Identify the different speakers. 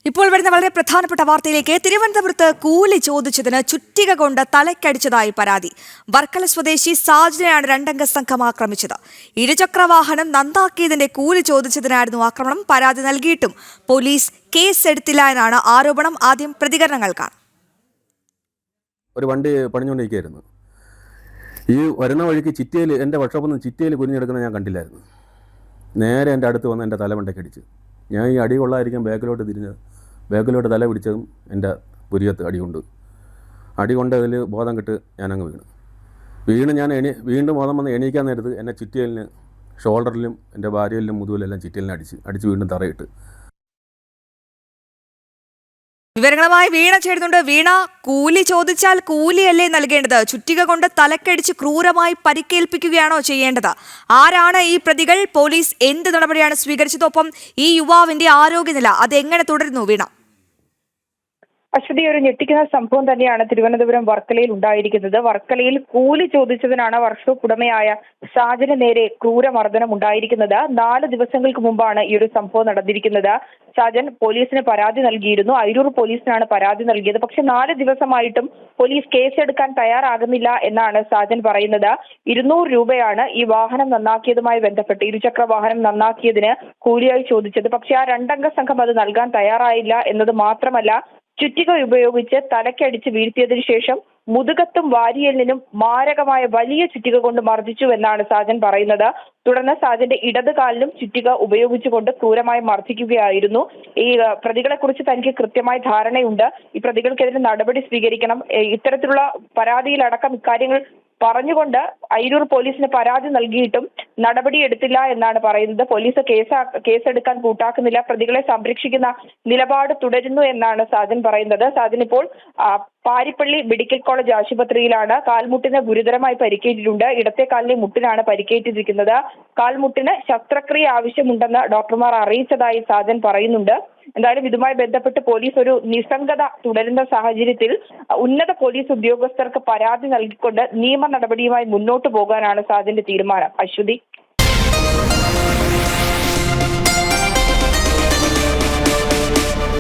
Speaker 1: ഇപ്പോൾ വരുന്ന വളരെ പ്രധാനപ്പെട്ട വാർത്തയിലേക്ക്. തിരുവനന്തപുരത്ത് കൂലി ചോദിച്ചതിന് ചുറ്റിക കൊണ്ട് തലയ്ക്കടിച്ചതായി പരാതി. വർക്കല സ്വദേശി സാജിനെയാണ് രണ്ടംഗ സംഘം ആക്രമിച്ചത്. ഇരുചക്ര വാഹനം നന്നാക്കിയതിന്റെ കൂലി ചോദിച്ചതിനായിരുന്നു ആക്രമണം. പരാതി നൽകിയിട്ടും പോലീസ് കേസെടുത്തില്ല എന്നാണ് ആരോപണം. ആദ്യം പ്രതികരണങ്ങൾ കാണാം.
Speaker 2: ഒരു വണ്ടി പണിഞ്ഞുകൊണ്ടിരിക്കുകയായിരുന്നു. ഈ വരുന്ന വഴിക്ക് ചിറ്റയിൽ എൻ്റെ വർക്ക്ഷോപ്പിൽ നിന്ന് ചിറ്റയിൽ കുനിഞ്ഞെടുക്കുന്നത് ഞാൻ കണ്ടില്ലായിരുന്നു. നേരെ എൻ്റെ അടുത്ത് വന്ന് എൻ്റെ തലമണ്ടയ്ക്ക് അടിച്ച്. ഞാൻ ഈ അടി കൊള്ളാതിരിക്കാൻ ബാക്കിലോട്ട് തല പിടിച്ചതും എൻ്റെ പുരിയത്ത് അടി കൊണ്ട് അതിൽ ബോധം കെട്ട് ഞാനങ്ങ് വീണ് ഞാൻ വീണ്ടും ബോധം വന്ന് എണീക്കാൻ നേരത്ത് എന്നെ ചിറ്റയിലിന് ഷോൾഡറിലും എൻ്റെ ഭാര്യയിലും മുതുകിലെല്ലാം ചിറ്റയിലിനെ അടിച്ച് വീണ്ടും തറയിട്ട്.
Speaker 1: വിവരങ്ങളുമായി വീണ ചേരുന്നുണ്ട്. വീണ, കൂലി ചോദിച്ചാൽ കൂലിയല്ലേ നൽകേണ്ടത്? ചുറ്റിക കൊണ്ട് തലക്കടിച്ച് ക്രൂരമായി പരിക്കേൽപ്പിക്കുകയാണോ ചെയ്യേണ്ടത്? ആരാണ് ഈ പ്രതികൾ? പോലീസ് എന്ത് നടപടിയാണ് സ്വീകരിച്ചത്? ഒപ്പം ഈ യുവാവിന്റെ ആരോഗ്യനില അതെങ്ങനെ തുടരുന്നു? വീണ,
Speaker 3: അശ്വതി, ഒരു ഞെട്ടിക്കുന്ന സംഭവം തന്നെയാണ് തിരുവനന്തപുരം വർക്കലയിൽ ഉണ്ടായിരിക്കുന്നത്. വർക്കലയിൽ കൂലി ചോദിച്ചതിനാണ് വർക്ക്ഷോപ്പ് ഉടമയായ സാജന് നേരെ ക്രൂരമർദ്ദനം ഉണ്ടായിരിക്കുന്നത്. 4 ദിവസങ്ങൾക്ക് മുമ്പാണ് ഈ ഒരു സംഭവം നടന്നിരിക്കുന്നത്. സാജൻ പോലീസിന് പരാതി നൽകിയിരുന്നു. അയിരൂർ പോലീസിനാണ് പരാതി നൽകിയത്. പക്ഷെ 4 ദിവസമായിട്ടും പോലീസ് കേസെടുക്കാൻ തയ്യാറാകുന്നില്ല എന്നാണ് സാജൻ പറയുന്നത്. 200 രൂപയാണ് ഈ വാഹനം നന്നാക്കിയതുമായി ബന്ധപ്പെട്ട്, ഇരുചക്ര വാഹനം നന്നാക്കിയതിന് കൂലിയായി ചോദിച്ചത്. പക്ഷെ ആ രണ്ടംഗ സംഘം അത് നൽകാൻ തയ്യാറായില്ല എന്നത് മാത്രമല്ല, ചുറ്റിക ഉപയോഗിച്ച് തലക്കടിച്ച് വീഴ്ത്തിയതിനു ശേഷം മുതുകത്തും വാരിയെല്ലിനും മാരകമായ വലിയ ചുറ്റിക കൊണ്ട് മർദ്ദിച്ചു എന്നാണ് സാജൻ പറയുന്നത്. തുടർന്ന് സാജന്റെ ഇടതുകാലിലും ചുറ്റിക ഉപയോഗിച്ചുകൊണ്ട് ക്രൂരമായി മർദ്ദിക്കുകയായിരുന്നു. ഈ പ്രതികളെ കുറിച്ച് തനിക്ക് കൃത്യമായ ധാരണയുണ്ട്. ഈ പ്രതികൾക്കെതിരെ നടപടി സ്വീകരിക്കണം, ഇത്തരത്തിലുള്ള പരാതിയിലടക്കം ഇക്കാര്യങ്ങൾ പറഞ്ഞുകൊണ്ട് അയിരൂർ പോലീസിന് പരാതി നൽകിയിട്ടും നടപടിയെടുത്തില്ല എന്നാണ് പറയുന്നത്. പോലീസ് കേസെടുക്കാൻ കൂട്ടാക്കുന്നില്ല, പ്രതികളെ സംരക്ഷിക്കുന്ന നിലപാട് തുടരുന്നു എന്നാണ് സാജൻ പറയുന്നത്. സാജൻ ഇപ്പോൾ പാരിപ്പള്ളി മെഡിക്കൽ കോളേജ് ആശുപത്രിയിലാണ്. കാൽമുട്ടിന് ഗുരുതരമായി പരിക്കേറ്റിട്ടുണ്ട്. ഇടത്തെ കാലിലെ മുട്ടിനാണ് പരിക്കേറ്റിരിക്കുന്നത്. കാൽമുട്ടിന് ശസ്ത്രക്രിയ ആവശ്യമുണ്ടെന്ന് ഡോക്ടർമാർ അറിയിച്ചതായി സാജൻ പറയുന്നുണ്ട്. എന്തായാലും ഇതുമായി ബന്ധപ്പെട്ട് പോലീസ് ഒരു നിസ്സംഗത തുടരുന്ന സാഹചര്യത്തിൽ ഉന്നത പോലീസ് ഉദ്യോഗസ്ഥർക്ക് പരാതി നൽകിക്കൊണ്ട് നിയമ നടപടിയുമായി മുന്നോട്ട് പോകാനാണ് സാജന്റെ തീരുമാനം. അശ്വതി.